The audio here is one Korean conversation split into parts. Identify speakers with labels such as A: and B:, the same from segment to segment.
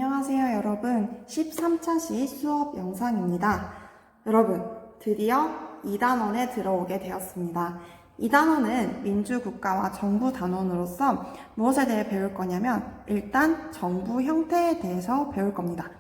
A: 안녕하세요 여러분. 13차 시 수업 영상입니다. 여러분, 드디어 2단원에 들어오게 되었습니다. 2단원은 민주국가와 정부 단원으로서 무엇에 대해 배울 거냐면 일단 정부 형태에 대해서 배울 겁니다.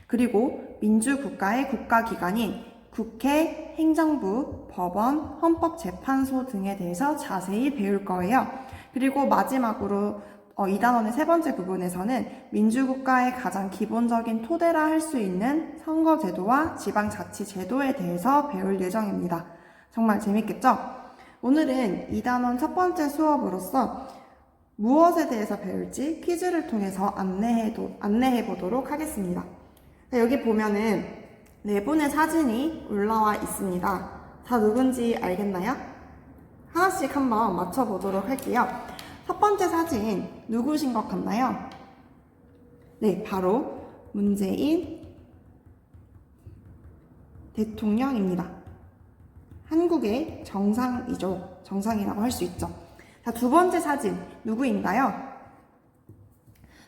A: 그리고 민주국가의 국가기관인 국회, 행정부, 법원, 헌법재판소 등에 대해서 자세히 배울 거예요. 그리고 마지막으로 2단원의 세 번째 부분에서는 민주국가의 가장 기본적인 토대라 할 수 있는 선거제도와 지방자치제도에 대해서 배울 예정입니다. 정말 재밌겠죠? 오늘은 2단원 첫 번째 수업으로서 무엇에 대해서 배울지 퀴즈를 통해서 안내해 보도록 하겠습니다. 여기 보면은 네 분의 사진이 올라와 있습니다. 다 누군지 알겠나요? 하나씩 한번 맞춰보도록 할게요. 첫 번째 사진 누구신 것 같나요? 네, 바로 문재인 대통령입니다. 한국의 정상이죠. 정상이라고 할 수 있죠. 자, 두 번째 사진 누구인가요?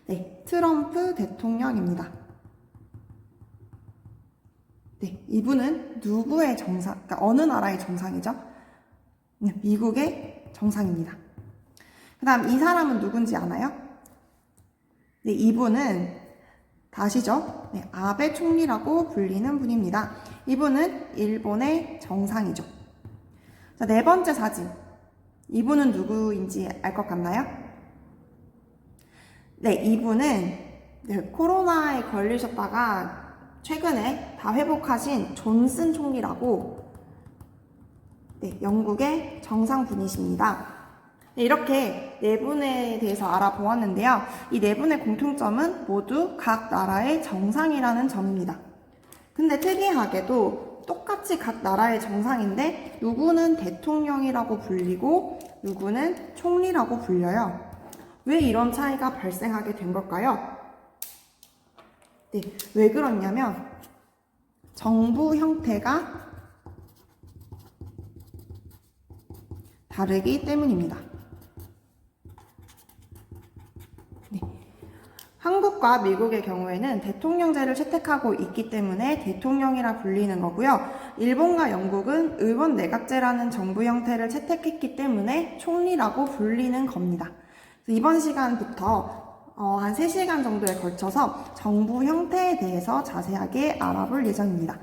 A: 네, 트럼프 대통령입니다. 네, 이분은 누구의 정상, 그러니까 어느 나라의 정상이죠? 네, 미국의 정상입니다. 그 다음 이 사람은 누군지 아나요? 네, 이분은 다시죠. 네, 아베 총리라고 불리는 분입니다. 이분은 일본의 정상이죠. 자, 네 번째 사진. 이분은 누구인지 알 것 같나요? 네, 이분은 코로나에 걸리셨다가 최근에 다 회복하신 존슨 총리라고 영국의 정상분이십니다. 이렇게 네 분에 대해서 알아보았는데요. 이 네 분의 공통점은 모두 각 나라의 정상이라는 점입니다. 근데 특이하게도 똑같이 각 나라의 정상인데 누구는 대통령이라고 불리고 누구는 총리라고 불려요. 왜 이런 차이가 발생하게 된 걸까요? 네, 왜 그렇냐면 정부 형태가 다르기 때문입니다. 한국과 미국의 경우에는 대통령제를 채택하고 있기 때문에 대통령이라 불리는 거고요. 일본과 영국은 의원 내각제라는 정부 형태를 채택했기 때문에 총리라고 불리는 겁니다. 이번 시간부터 한 3시간 정도에 걸쳐서 정부 형태에 대해서 자세하게 알아볼 예정입니다.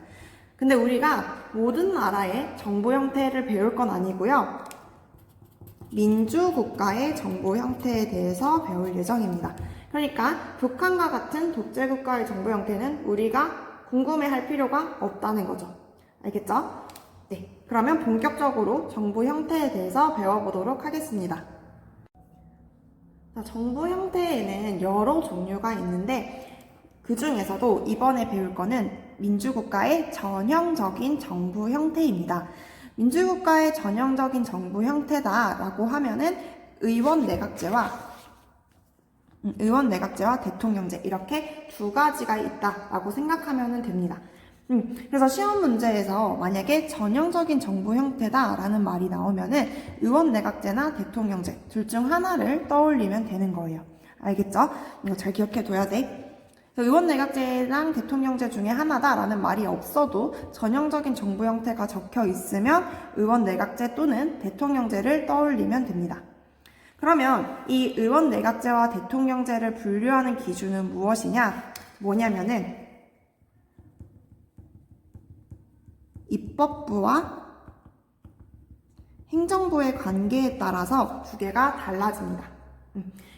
A: 근데 우리가 모든 나라의 정부 형태를 배울 건 아니고요. 민주국가의 정부 형태에 대해서 배울 예정입니다. 그러니까 북한과 같은 독재국가의 정부 형태는 우리가 궁금해할 필요가 없다는 거죠. 알겠죠? 네, 그러면 본격적으로 정부 형태에 대해서 배워보도록 하겠습니다. 자, 정부 형태에는 여러 종류가 있는데 그 중에서도 이번에 배울 거는 민주국가의 전형적인 정부 형태입니다. 민주국가의 전형적인 정부 형태다라고 하면은 의원 내각제와 대통령제 이렇게 두 가지가 있다라고 생각하면 됩니다. 그래서 시험 문제에서 만약에 전형적인 정부 형태다라는 말이 나오면은 의원 내각제나 대통령제 둘 중 하나를 떠올리면 되는 거예요. 알겠죠? 이거 잘 기억해 둬야 돼. 의원 내각제랑 대통령제 중에 하나다라는 말이 없어도 전형적인 정부 형태가 적혀 있으면 의원 내각제 또는 대통령제를 떠올리면 됩니다. 그러면 이 의원 내각제와 대통령제를 분류하는 기준은 무엇이냐? 뭐냐면은 입법부와 행정부의 관계에 따라서 두 개가 달라집니다.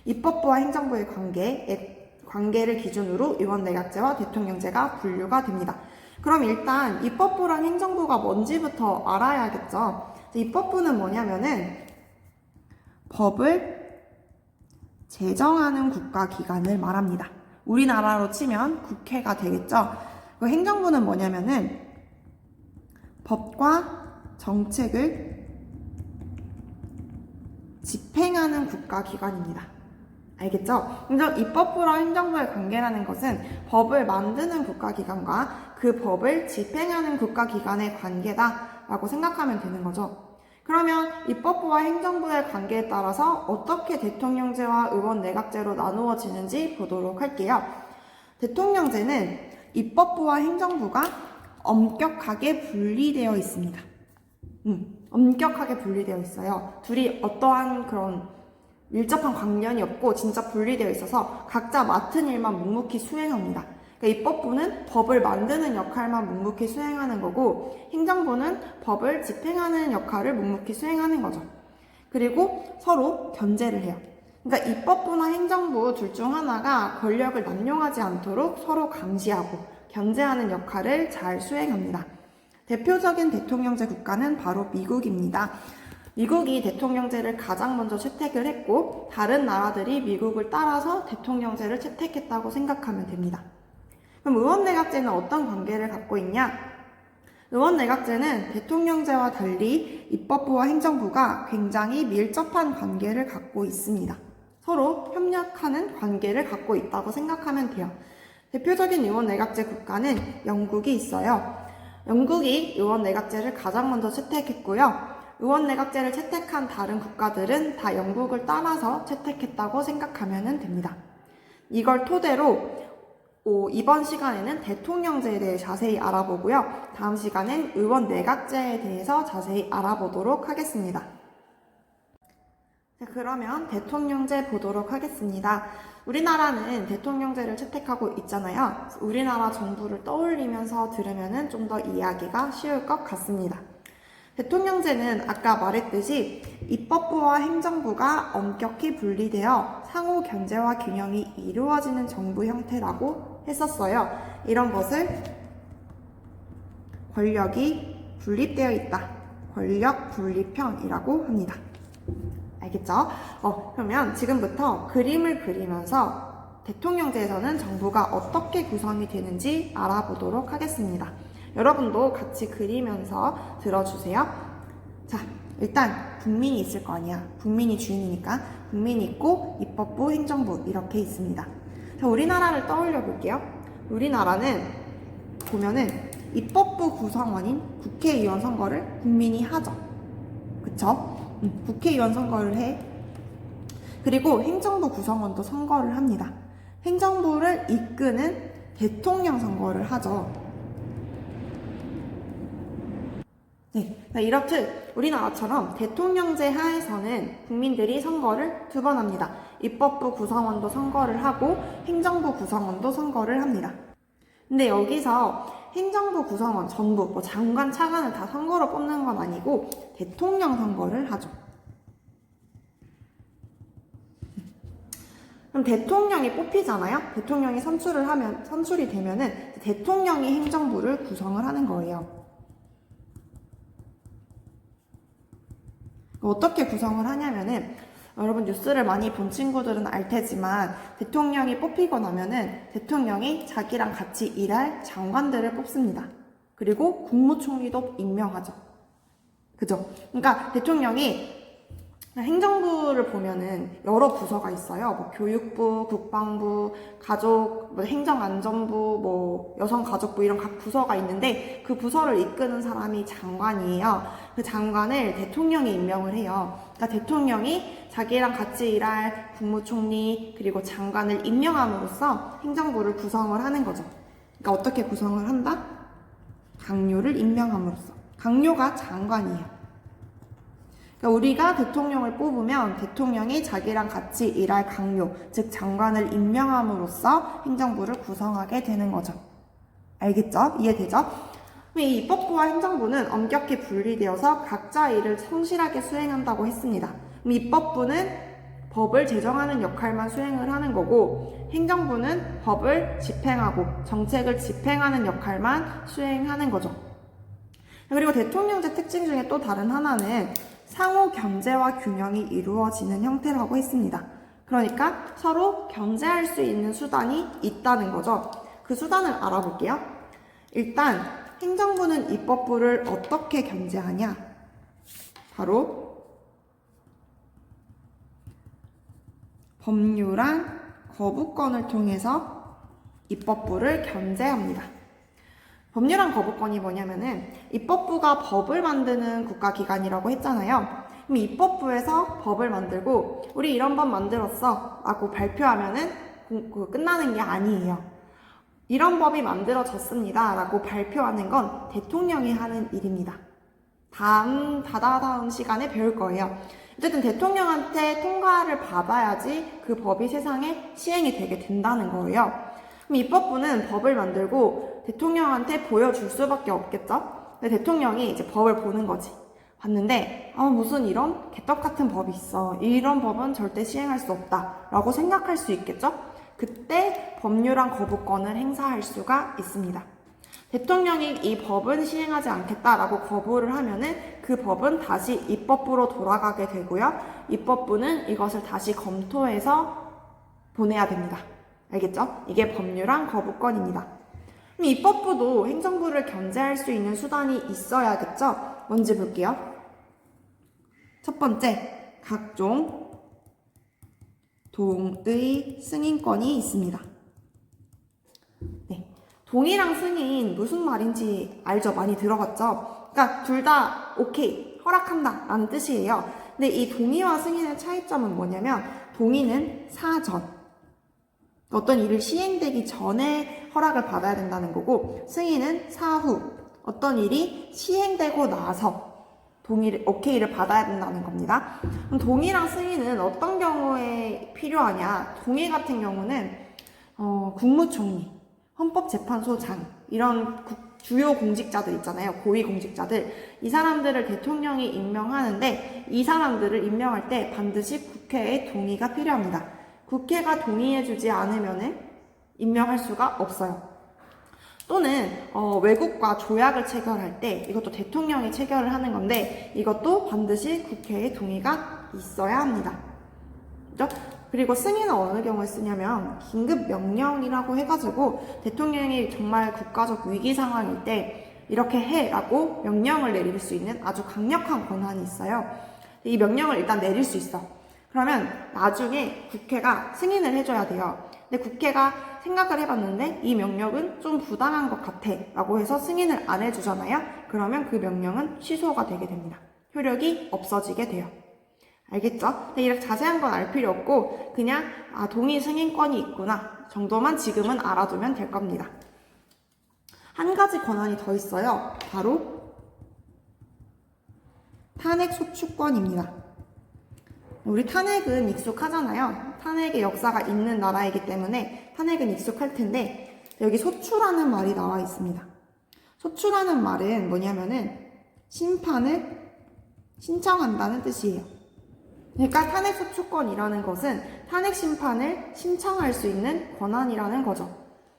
A: 입법부와 행정부의 관계를 기준으로 의원 내각제와 대통령제가 분류가 됩니다. 그럼 일단 입법부랑 행정부가 뭔지부터 알아야겠죠. 입법부는 뭐냐면은 법을 제정하는 국가기관을 말합니다. 우리나라로 치면 국회가 되겠죠. 행정부는 뭐냐면은 법과 정책을 집행하는 국가기관입니다. 알겠죠? 그래서 입법부랑 행정부의 관계라는 것은 법을 만드는 국가기관과 그 법을 집행하는 국가기관의 관계다라고 생각하면 되는 거죠. 그러면 입법부와 행정부의 관계에 따라서 어떻게 대통령제와 의원 내각제로 나누어지는지 보도록 할게요. 대통령제는 입법부와 행정부가 엄격하게 분리되어 있습니다. 엄격하게 분리되어 있어요. 둘이 어떠한 그런 밀접한 관련이 없고 진짜 분리되어 있어서 각자 맡은 일만 묵묵히 수행합니다. 그러니까 입법부는 법을 만드는 역할만 묵묵히 수행하는 거고 행정부는 법을 집행하는 역할을 묵묵히 수행하는 거죠. 그리고 서로 견제를 해요. 그러니까 입법부나 행정부 둘 중 하나가 권력을 남용하지 않도록 서로 감시하고 견제하는 역할을 잘 수행합니다. 대표적인 대통령제 국가는 바로 미국입니다. 미국이 대통령제를 가장 먼저 채택을 했고 다른 나라들이 미국을 따라서 대통령제를 채택했다고 생각하면 됩니다. 그럼 의원내각제는 어떤 관계를 갖고 있냐? 의원내각제는 대통령제와 달리 입법부와 행정부가 굉장히 밀접한 관계를 갖고 있습니다. 서로 협력하는 관계를 갖고 있다고 생각하면 돼요. 대표적인 의원내각제 국가는 영국이 있어요. 영국이 의원내각제를 가장 먼저 채택했고요. 의원내각제를 채택한 다른 국가들은 다 영국을 따라서 채택했다고 생각하면 됩니다. 이걸 토대로 이번 시간에는 대통령제에 대해 자세히 알아보고요. 다음 시간엔 의원내각제에 대해서 자세히 알아보도록 하겠습니다. 자, 그러면 대통령제 보도록 하겠습니다. 우리나라는 대통령제를 채택하고 있잖아요. 우리나라 정부를 떠올리면서 들으면 좀 더 이해하기가 쉬울 것 같습니다. 대통령제는 아까 말했듯이 입법부와 행정부가 엄격히 분리되어 상호 견제와 균형이 이루어지는 정부 형태라고 했었어요. 이런 것을 권력이 분립되어 있다. 권력 분립형이라고 합니다. 알겠죠? 그러면 지금부터 그림을 그리면서 대통령제에서는 정부가 어떻게 구성이 되는지 알아보도록 하겠습니다. 여러분도 같이 그리면서 들어주세요. 자, 일단 국민이 있을 거 아니야. 국민이 주인이니까 국민이 있고 입법부, 행정부 이렇게 있습니다. 자, 우리나라를 떠올려 볼게요. 우리나라는 보면은 입법부 구성원인 국회의원 선거를 국민이 하죠. 그쵸? 국회의원 선거를 해. 그리고 행정부 구성원도 선거를 합니다. 행정부를 이끄는 대통령 선거를 하죠. 네, 이렇듯 우리나라처럼 대통령제 하에서는 국민들이 선거를 2번 합니다. 입법부 구성원도 선거를 하고 행정부 구성원도 선거를 합니다. 근데 여기서 행정부 구성원 전부, 장관, 차관을 다 선거로 뽑는 건 아니고 대통령 선거를 하죠. 그럼 대통령이 뽑히잖아요? 대통령이 선출이 되면은 대통령이 행정부를 구성을 하는 거예요. 어떻게 구성을 하냐면은 여러분 뉴스를 많이 본 친구들은 알 테지만 대통령이 뽑히고 나면은 대통령이 자기랑 같이 일할 장관들을 뽑습니다. 그리고 국무총리도 임명하죠. 그죠? 그러니까 대통령이 행정부를 보면은 여러 부서가 있어요. 교육부, 국방부, 가족, 행정안전부, 여성가족부 이런 각 부서가 있는데 그 부서를 이끄는 사람이 장관이에요. 그 장관을 대통령이 임명을 해요. 그러니까 대통령이 자기랑 같이 일할 국무총리 그리고 장관을 임명함으로써 행정부를 구성을 하는 거죠. 그러니까 어떻게 구성을 한다? 강요를 임명함으로써. 강요가 장관이에요. 그러니까 우리가 대통령을 뽑으면 대통령이 자기랑 같이 일할 강요, 즉 장관을 임명함으로써 행정부를 구성하게 되는 거죠. 알겠죠? 이해되죠? 이 입법부와 행정부는 엄격히 분리되어서 각자 일을 성실하게 수행한다고 했습니다. 입법부는 법을 제정하는 역할만 수행을 하는 거고 행정부는 법을 집행하고 정책을 집행하는 역할만 수행하는 거죠. 그리고 대통령제 특징 중에 또 다른 하나는 상호 견제와 균형이 이루어지는 형태라고 했습니다. 그러니까 서로 견제할 수 있는 수단이 있다는 거죠. 그 수단을 알아볼게요. 일단 행정부는 입법부를 어떻게 견제하냐? 바로 법률안 거부권을 통해서 입법부를 견제합니다. 법률안 거부권이 뭐냐면은 입법부가 법을 만드는 국가기관이라고 했잖아요. 그럼 입법부에서 법을 만들고 우리 이런 법 만들었어 라고 발표하면은 끝나는 게 아니에요. 이런 법이 만들어졌습니다 라고 발표하는 건 대통령이 하는 일입니다. 다다음 시간에 배울 거예요. 어쨌든 대통령한테 통과를 받아야지 그 법이 세상에 시행이 되게 된다는 거예요. 그럼 입법부는 법을 만들고 대통령한테 보여줄 수밖에 없겠죠? 근데 대통령이 이제 법을 보는 거지. 봤는데 무슨 이런 개떡 같은 법이 있어. 이런 법은 절대 시행할 수 없다 라고 생각할 수 있겠죠? 그때 법률안 거부권을 행사할 수가 있습니다. 대통령이 이 법은 시행하지 않겠다라고 거부를 하면은 그 법은 다시 입법부로 돌아가게 되고요. 입법부는 이것을 다시 검토해서 보내야 됩니다. 알겠죠? 이게 법률안 거부권입니다. 그럼 입법부도 행정부를 견제할 수 있는 수단이 있어야겠죠? 뭔지 볼게요. 첫 번째, 각종 동의 승인권이 있습니다. 네, 동의랑 승인 무슨 말인지 알죠? 많이 들어봤죠? 그러니까 둘 다 오케이, 허락한다 라는 뜻이에요. 근데 이 동의와 승인의 차이점은 뭐냐면 동의는 사전, 어떤 일을 시행되기 전에 허락을 받아야 된다는 거고 승인은 사후, 어떤 일이 시행되고 나서 오케이를 받아야 된다는 겁니다. 그럼 동의랑 승인은 어떤 경우에 필요하냐? 동의 같은 경우는 국무총리, 헌법재판소장 이런 주요 공직자들 있잖아요. 고위 공직자들. 이 사람들을 대통령이 임명하는데 이 사람들을 임명할 때 반드시 국회의 동의가 필요합니다. 국회가 동의해주지 않으면 임명할 수가 없어요. 또는 외국과 조약을 체결할 때 이것도 대통령이 체결을 하는 건데 이것도 반드시 국회의 동의가 있어야 합니다. 그렇죠? 그리고 승인은 어느 경우에 쓰냐면 긴급 명령이라고 해가지고 대통령이 정말 국가적 위기 상황일 때 이렇게 해라고 명령을 내릴 수 있는 아주 강력한 권한이 있어요. 이 명령을 일단 내릴 수 있어. 그러면 나중에 국회가 승인을 해줘야 돼요. 근데 국회가 생각을 해봤는데 이 명령은 좀 부당한 것 같아 라고 해서 승인을 안 해주잖아요. 그러면 그 명령은 취소가 되게 됩니다. 효력이 없어지게 돼요. 알겠죠? 근데 이렇게 자세한 건 알 필요 없고 그냥 동의 승인권이 있구나 정도만 지금은 알아두면 될 겁니다. 한 가지 권한이 더 있어요. 바로 탄핵 소추권입니다. 우리 탄핵은 익숙하잖아요. 탄핵의 역사가 있는 나라이기 때문에 탄핵은 익숙할 텐데 여기 소추라는 말이 나와 있습니다. 소추라는 말은 뭐냐면은 심판을 신청한다는 뜻이에요. 그러니까 탄핵 소추권이라는 것은 탄핵 심판을 신청할 수 있는 권한이라는 거죠.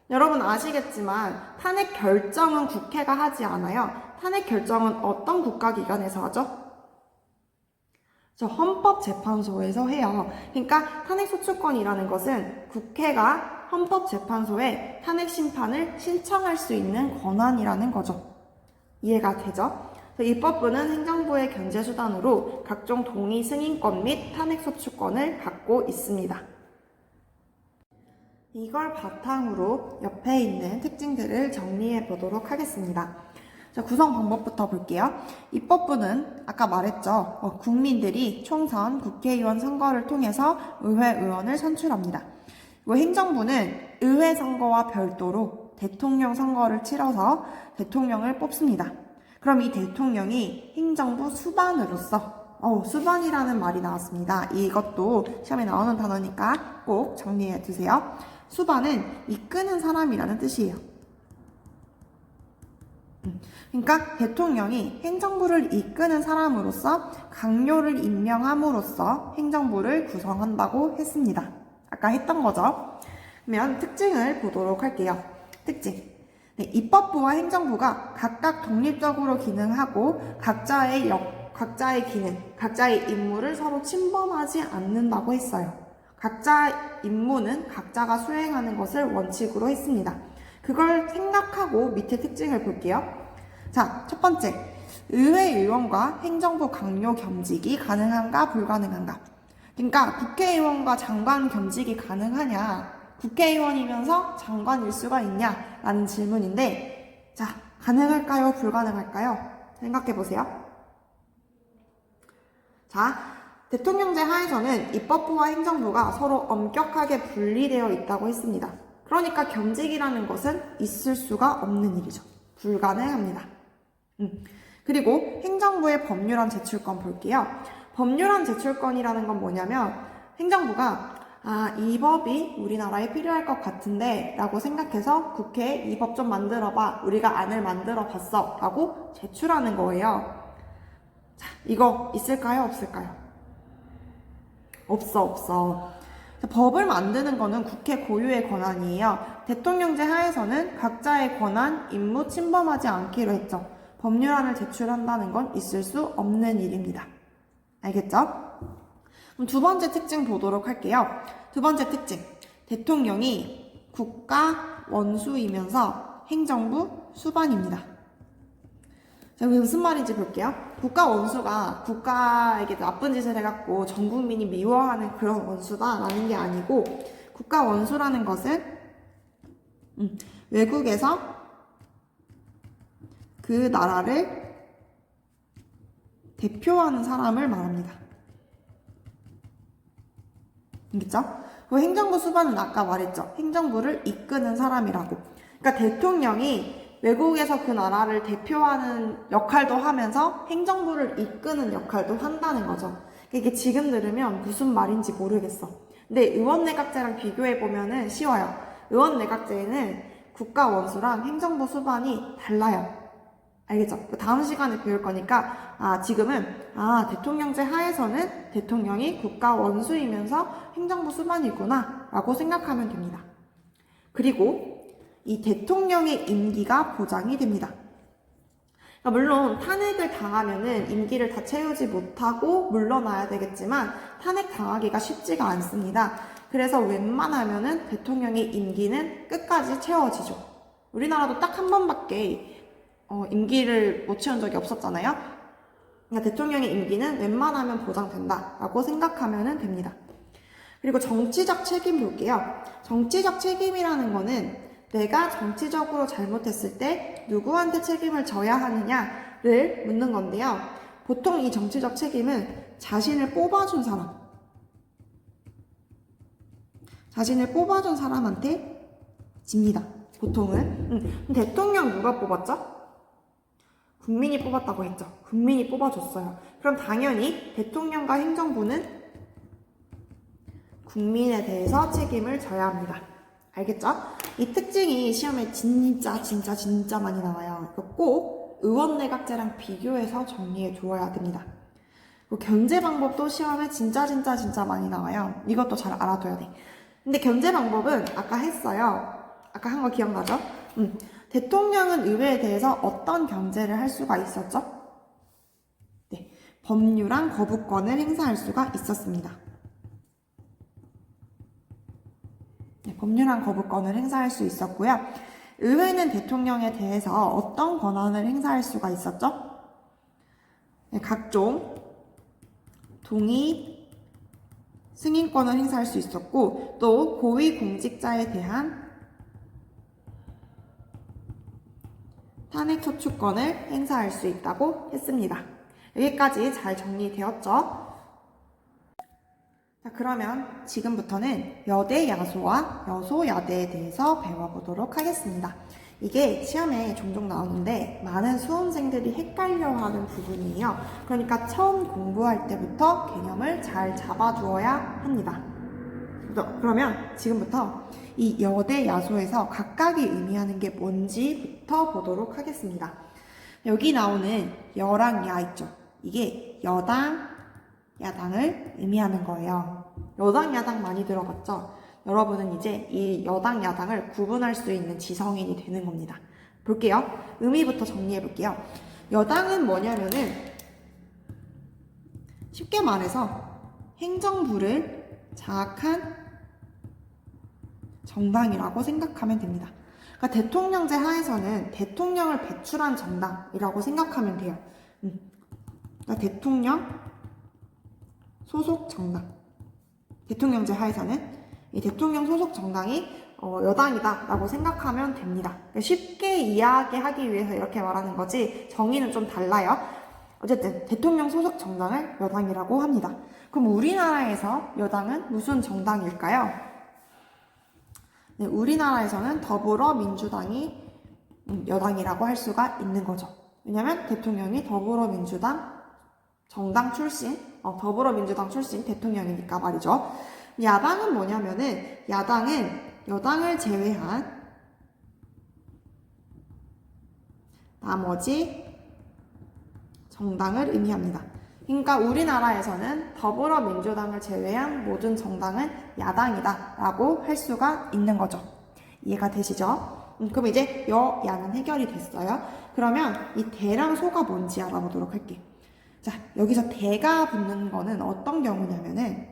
A: 여러분 아시겠지만 탄핵 결정은 국회가 하지 않아요. 탄핵 결정은 어떤 국가기관에서 하죠? 저 헌법재판소에서 해요. 그러니까 탄핵소추권이라는 것은 국회가 헌법재판소에 탄핵 심판을 신청할 수 있는 권한이라는 거죠. 이해가 되죠? 입법부는 행정부의 견제수단으로 각종 동의 승인권 및 탄핵소추권을 갖고 있습니다. 이걸 바탕으로 옆에 있는 특징들을 정리해 보도록 하겠습니다. 자, 구성 방법부터 볼게요. 입법부는 아까 말했죠. 국민들이 총선, 국회의원 선거를 통해서 의회 의원을 선출합니다. 그리고 행정부는 의회 선거와 별도로 대통령 선거를 치러서 대통령을 뽑습니다. 그럼 이 대통령이 행정부 수반으로서 수반이라는 말이 나왔습니다. 이것도 시험에 나오는 단어니까 꼭 정리해 두세요. 수반은 이끄는 사람이라는 뜻이에요. 그러니까 대통령이 행정부를 이끄는 사람으로서 강요를 임명함으로써 행정부를 구성한다고 했습니다. 아까 했던 거죠. 그러면 특징을 보도록 할게요. 특징. 네, 입법부와 행정부가 각각 독립적으로 기능하고 각자의 기능, 각자의 임무를 서로 침범하지 않는다고 했어요. 각자의 임무는 각자가 수행하는 것을 원칙으로 했습니다. 그걸 생각하고 밑에 특징을 볼게요. 자, 첫 번째, 의회 의원과 행정부 강요 겸직이 가능한가 불가능한가. 그러니까 국회의원과 장관 겸직이 가능하냐, 국회의원이면서 장관일 수가 있냐 라는 질문인데, 자, 가능할까요 불가능할까요? 생각해 보세요. 자, 대통령제 하에서는 입법부와 행정부가 서로 엄격하게 분리되어 있다고 했습니다. 그러니까 겸직이라는 것은 있을 수가 없는 일이죠. 불가능합니다. 그리고 행정부의 법률안 제출권 볼게요. 법률안 제출권이라는 건 뭐냐면 행정부가 이 법이 우리나라에 필요할 것 같은데 라고 생각해서 국회에 이 법 좀 만들어봐. 우리가 안을 만들어 봤어. 라고 제출하는 거예요. 자, 이거 있을까요? 없을까요? 없어. 법을 만드는 거는 국회 고유의 권한이에요. 대통령제 하에서는 각자의 권한, 임무 침범하지 않기로 했죠. 법률안을 제출한다는 건 있을 수 없는 일입니다. 알겠죠? 그럼 두 번째 특징 보도록 할게요. 두 번째 특징. 대통령이 국가 원수이면서 행정부 수반입니다. 자, 그게 무슨 말인지 볼게요. 국가 원수가 국가에게 나쁜 짓을 해갖고 전 국민이 미워하는 그런 원수다라는 게 아니고, 국가 원수라는 것은 외국에서 그 나라를 대표하는 사람을 말합니다. 알겠죠? 그 행정부 수반은 아까 말했죠. 행정부를 이끄는 사람이라고. 그러니까 대통령이 외국에서 그 나라를 대표하는 역할도 하면서 행정부를 이끄는 역할도 한다는 거죠. 이게 지금 들으면 무슨 말인지 모르겠어. 근데 의원내각제랑 비교해보면은 쉬워요. 의원내각제에는 국가 원수랑 행정부 수반이 달라요. 알겠죠? 다음 시간에 배울 거니까 지금은 대통령제 하에서는 대통령이 국가 원수이면서 행정부 수반이구나 라고 생각하면 됩니다. 그리고 이 대통령의 임기가 보장이 됩니다. 그러니까 물론 탄핵을 당하면은 임기를 다 채우지 못하고 물러나야 되겠지만 탄핵 당하기가 쉽지가 않습니다. 그래서 웬만하면은 대통령의 임기는 끝까지 채워지죠. 우리나라도 딱 한 번밖에 임기를 못 채운 적이 없었잖아요. 그러니까 대통령의 임기는 웬만하면 보장된다라고 생각하면 됩니다. 그리고 정치적 책임 볼게요. 정치적 책임이라는 거는 내가 정치적으로 잘못했을 때 누구한테 책임을 져야 하느냐를 묻는 건데요. 보통 이 정치적 책임은 자신을 뽑아준 사람한테 집니다. 보통은. 대통령 누가 뽑았죠? 국민이 뽑았다고 했죠. 국민이 뽑아줬어요. 그럼 당연히 대통령과 행정부는 국민에 대해서 책임을 져야 합니다. 알겠죠? 이 특징이 시험에 진짜 많이 나와요. 이거 꼭 의원내각제랑 비교해서 정리해 두어야 됩니다. 견제 방법도 시험에 진짜 많이 나와요. 이것도 잘 알아둬야 돼. 근데 견제 방법은 아까 했어요. 아까 한 거 기억나죠? 대통령은 의회에 대해서 어떤 견제를 할 수가 있었죠? 네, 법률안 거부권을 행사할 수가 있었습니다. 네, 법률안 거부권을 행사할 수 있었고요. 의회는 대통령에 대해서 어떤 권한을 행사할 수가 있었죠? 네, 각종 동의, 승인권을 행사할 수 있었고, 또 고위공직자에 대한 탄핵 소추권을 행사할 수 있다고 했습니다. 여기까지 잘 정리되었죠? 자, 그러면 지금부터는 여대야소와 여소야대에 대해서 배워보도록 하겠습니다. 이게 시험에 종종 나오는데 많은 수험생들이 헷갈려하는 부분이에요. 그러니까 처음 공부할 때부터 개념을 잘 잡아두어야 합니다. 그러면 지금부터 이 여대야소에서 각각이 의미하는 게 뭔지부터 보도록 하겠습니다. 여기 나오는 여랑 야 있죠? 이게 여당, 야당을 의미하는 거예요. 여당, 야당 많이 들어봤죠? 여러분은 이제 이 여당, 야당을 구분할 수 있는 지성인이 되는 겁니다. 볼게요. 의미부터 정리해 볼게요. 여당은 뭐냐면은 쉽게 말해서 행정부를 장악한 정당이라고 생각하면 됩니다. 그러니까 대통령제 하에서는 대통령을 배출한 정당이라고 생각하면 돼요. 그러니까 대통령 소속 정당. 대통령제 하에서는 이 대통령 소속 정당이 여당이다라고 생각하면 됩니다. 그러니까 쉽게 이해하기 위해서 이렇게 말하는 거지 정의는 좀 달라요. 어쨌든 대통령 소속 정당을 여당이라고 합니다. 그럼 우리나라에서 여당은 무슨 정당일까요? 네, 우리나라에서는 더불어민주당이 여당이라고 할 수가 있는 거죠. 왜냐면 대통령이 더불어민주당 정당 출신, 더불어민주당 출신 대통령이니까 말이죠. 야당은 뭐냐면은 야당은 여당을 제외한 나머지 정당을 의미합니다. 그러니까 우리나라에서는 더불어민주당을 제외한 모든 정당은 야당이다 라고 할 수가 있는 거죠. 이해가 되시죠? 그럼 이제 여야는 해결이 됐어요. 그러면 이 대랑 소가 뭔지 알아보도록 할게요. 자, 여기서 대가 붙는 거는 어떤 경우냐면은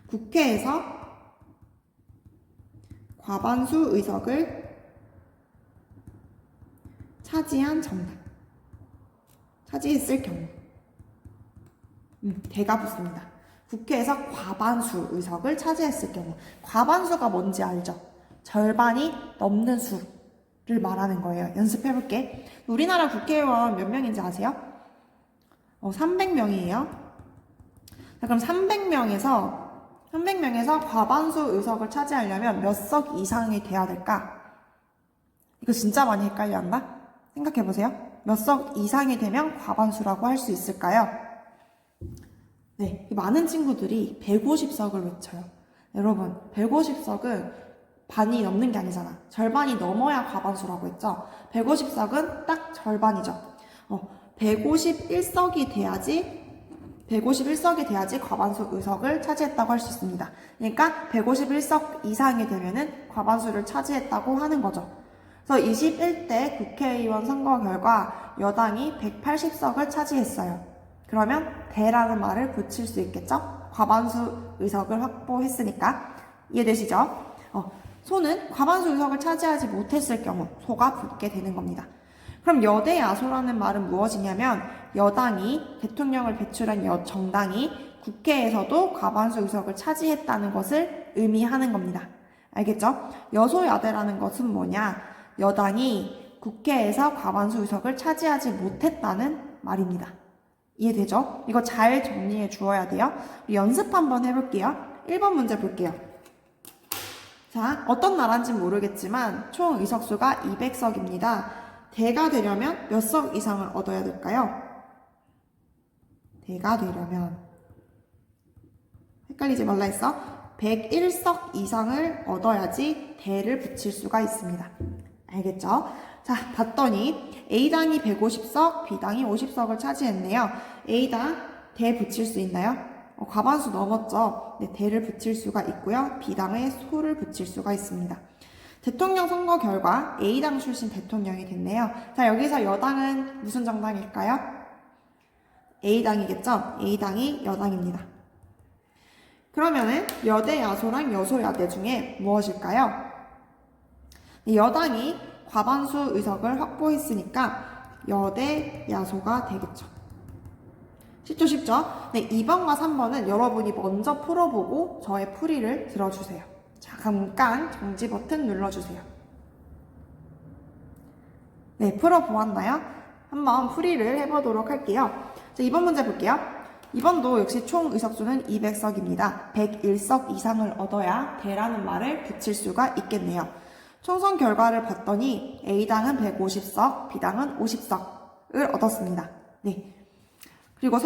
A: 국회에서 과반수 의석을 차지한 정당, 차지했을 경우 대가 붙습니다. 국회에서 과반수 의석을 차지했을 경우, 과반수가 뭔지 알죠? 절반이 넘는 수를 말하는 거예요. 연습해볼게. 우리나라 국회의원 몇 명인지 아세요? 300명이에요. 자, 그럼 300명에서 과반수 의석을 차지하려면 몇 석 이상이 돼야 될까? 이거 진짜 많이 헷갈려 한다? 생각해보세요. 몇 석 이상이 되면 과반수라고 할 수 있을까요? 네, 많은 친구들이 150석을 외쳐요. 여러분, 150석은 반이 넘는 게 아니잖아. 절반이 넘어야 과반수라고 했죠. 150석은 딱 절반이죠. 151석이 돼야지 과반수 의석을 차지했다고 할 수 있습니다. 그러니까 151석 이상이 되면은 과반수를 차지했다고 하는 거죠. 그래서 21대 국회의원 선거 결과 여당이 180석을 차지했어요. 그러면 대라는 말을 붙일 수 있겠죠? 과반수 의석을 확보했으니까. 이해되시죠? 소는 과반수 의석을 차지하지 못했을 경우 소가 붙게 되는 겁니다. 그럼 여대 야소라는 말은 무엇이냐면 여당이 대통령을 배출한 정당이 국회에서도 과반수 의석을 차지했다는 것을 의미하는 겁니다. 알겠죠? 여소야대라는 것은 뭐냐? 여당이 국회에서 과반수 의석을 차지하지 못했다는 말입니다. 이해되죠? 이거 잘 정리해 주어야 돼요. 우리 연습 한번 해볼게요. 1번 문제 볼게요. 자, 어떤 나라인지는 모르겠지만 총 의석수가 200석입니다. 대가 되려면 몇 석 이상을 얻어야 될까요? 대가 되려면 헷갈리지 말라 했어. 101석 이상을 얻어야지 대를 붙일 수가 있습니다. 알겠죠? 자, 봤더니 A당이 150석, B당이 50석을 차지했네요. A당 대 붙일 수 있나요? 과반수 넘었죠? 네, 대를 붙일 수가 있고요. B당에 소를 붙일 수가 있습니다. 대통령 선거 결과 A당 출신 대통령이 됐네요. 자, 여기서 여당은 무슨 정당일까요? A당이겠죠? A당이 여당입니다. 그러면은 여대 야소랑 여소야대 중에 무엇일까요? 여당이 과반수 의석을 확보했으니까 여대 야소가 되겠죠. 쉽죠? 네, 2번과 3번은 여러분이 먼저 풀어보고 저의 풀이를 들어주세요. 잠깐 정지 버튼 눌러주세요. 네, 풀어보았나요? 한번 풀이를 해보도록 할게요. 자, 2번 문제 볼게요. 2번도 역시 총 의석수는 200석입니다. 101석 이상을 얻어야 대라는 말을 붙일 수가 있겠네요. 총선 결과를 봤더니 A당은 150석, B당은 50석을 얻었습니다. 네. 그리고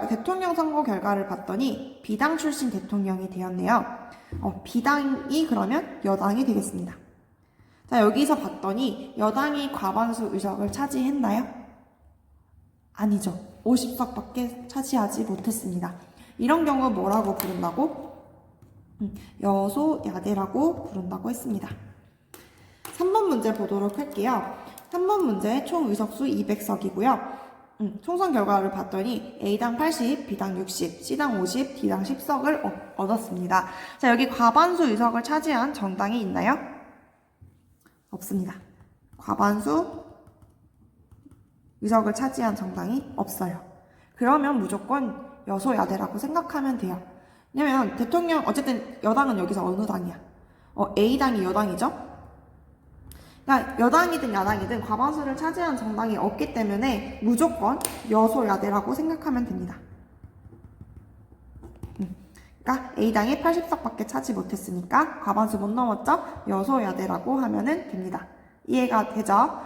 A: 대통령 선거 결과를 봤더니 B당 출신 대통령이 되었네요. B당이 그러면 여당이 되겠습니다. 자, 여기서 봤더니 여당이 과반수 의석을 차지했나요? 아니죠. 50석밖에 차지하지 못했습니다. 이런 경우 뭐라고 부른다고? 여소야대라고 부른다고 했습니다. 3번 문제 보도록 할게요. 3번 문제 총 의석수 200석이고요. 총선 결과를 봤더니 A당 80, B당 60, C당 50, D당 10석을 얻었습니다. 자, 여기 과반수 의석을 차지한 정당이 있나요? 없습니다. 과반수 의석을 차지한 정당이 없어요. 그러면 무조건 여소야대라고 생각하면 돼요. 왜냐면 어쨌든 여당은 여기서 어느 당이야? A당이 여당이죠? 그러니까 여당이든 야당이든 과반수를 차지한 정당이 없기 때문에 무조건 여소야대라고 생각하면 됩니다. 그러니까 A당이 80석밖에 차지 못했으니까 과반수 못 넘었죠? 여소야대라고 하면은 됩니다. 이해가 되죠?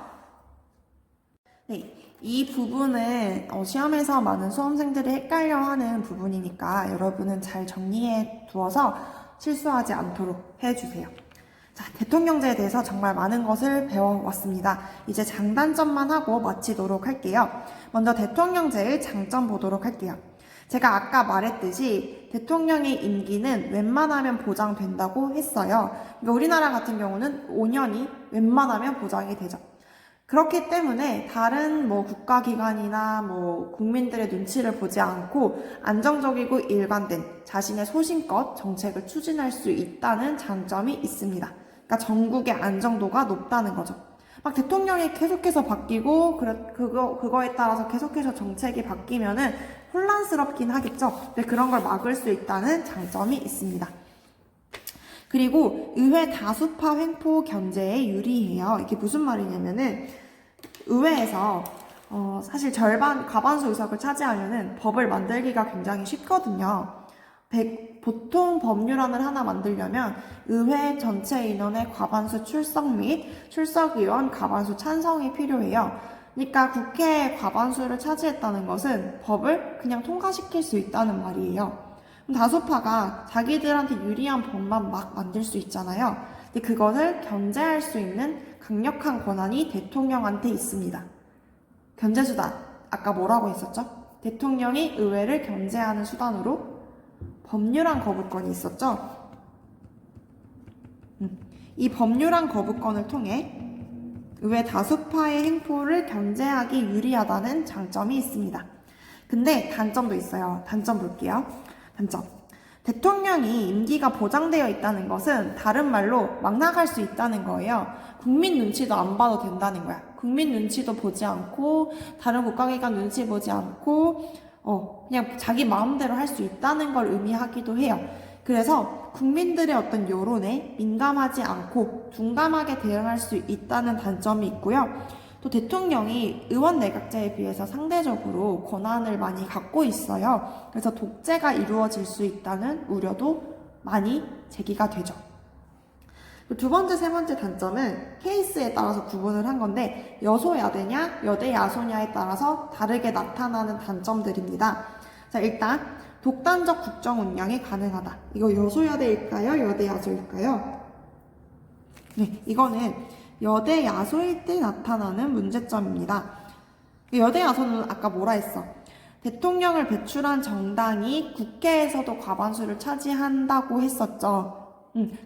A: 네, 이 부분은 시험에서 많은 수험생들이 헷갈려하는 부분이니까 여러분은 잘 정리해 두어서 실수하지 않도록 해주세요. 자, 대통령제에 대해서 정말 많은 것을 배워왔습니다. 이제 장단점만 하고 마치도록 할게요. 먼저 대통령제의 장점 보도록 할게요. 제가 아까 말했듯이 대통령의 임기는 웬만하면 보장된다고 했어요. 그러니까 우리나라 같은 경우는 5년이 웬만하면 보장이 되죠. 그렇기 때문에 다른 국가기관이나 국민들의 눈치를 보지 않고 안정적이고 일관된 자신의 소신껏 정책을 추진할 수 있다는 장점이 있습니다. 그러니까 전국의 안정도가 높다는 거죠. 막 대통령이 계속해서 바뀌고 그거에 따라서 계속해서 정책이 바뀌면은 혼란스럽긴 하겠죠. 근데 그런 걸 막을 수 있다는 장점이 있습니다. 그리고 의회 다수파 횡포 견제에 유리해요. 이게 무슨 말이냐면은 의회에서 사실 절반 과반수 의석을 차지하면은 법을 만들기가 굉장히 쉽거든요. 보통 법률안을 하나 만들려면 의회 전체 인원의 과반수 출석 및 출석의원 과반수 찬성이 필요해요. 그러니까 국회의 과반수를 차지했다는 것은 법을 그냥 통과시킬 수 있다는 말이에요. 다수파가 자기들한테 유리한 법만 막 만들 수 있잖아요. 근데 그것을 견제할 수 있는 강력한 권한이 대통령한테 있습니다. 견제수단, 아까 뭐라고 했었죠? 대통령이 의회를 견제하는 수단으로 법률안 거부권이 있었죠? 이 법률안 거부권을 통해 의회 다수파의 행포를 견제하기 유리하다는 장점이 있습니다. 근데 단점도 있어요. 단점 볼게요. 단점. 대통령이 임기가 보장되어 있다는 것은 다른 말로 막 나갈 수 있다는 거예요. 국민 눈치도 안 봐도 된다는 거야. 국민 눈치도 보지 않고 다른 국가기관 눈치 보지 않고 그냥 자기 마음대로 할 수 있다는 걸 의미하기도 해요. 그래서 국민들의 어떤 여론에 민감하지 않고 둔감하게 대응할 수 있다는 단점이 있고요. 또 대통령이 의원 내각제에 비해서 상대적으로 권한을 많이 갖고 있어요. 그래서 독재가 이루어질 수 있다는 우려도 많이 제기가 되죠. 두 번째, 세 번째 단점은 케이스에 따라서 구분을 한 건데 여소야대냐, 여대야소냐에 따라서 다르게 나타나는 단점들입니다. 자, 일단 독단적 국정 운영이 가능하다. 이거 여소야대일까요? 여대야소일까요? 네, 이거는 여대야소일 때 나타나는 문제점입니다. 여대야소는 아까 뭐라 했어? 대통령을 배출한 정당이 국회에서도 과반수를 차지한다고 했었죠.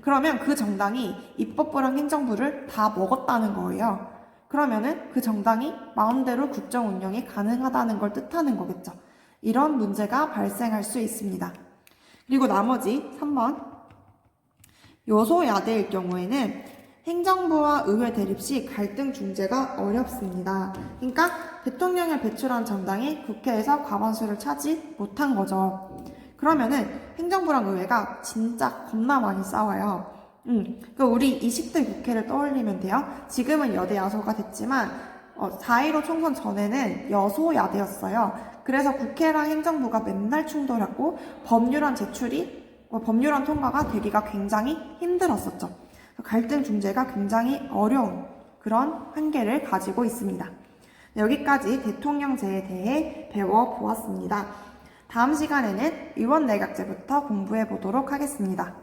A: 그러면 그 정당이 입법부랑 행정부를 다 먹었다는 거예요. 그러면은 그 정당이 마음대로 국정 운영이 가능하다는 걸 뜻하는 거겠죠. 이런 문제가 발생할 수 있습니다. 그리고 나머지 3번 여소야대일 경우에는 행정부와 의회 대립 시 갈등 중재가 어렵습니다. 그러니까 대통령을 배출한 정당이 국회에서 과반수를 차지 못한 거죠. 그러면은 행정부랑 의회가 진짜 겁나 많이 싸워요. 그러니까 우리 20대 국회를 떠올리면 돼요. 지금은 여대야소가 됐지만 4.15 총선 전에는 여소야대였어요. 그래서 국회랑 행정부가 맨날 충돌하고 법률안 통과가 되기가 굉장히 힘들었었죠. 갈등 중재가 굉장히 어려운 그런 한계를 가지고 있습니다. 여기까지 대통령제에 대해 배워보았습니다. 다음 시간에는 의원 내각제부터 공부해 보도록 하겠습니다.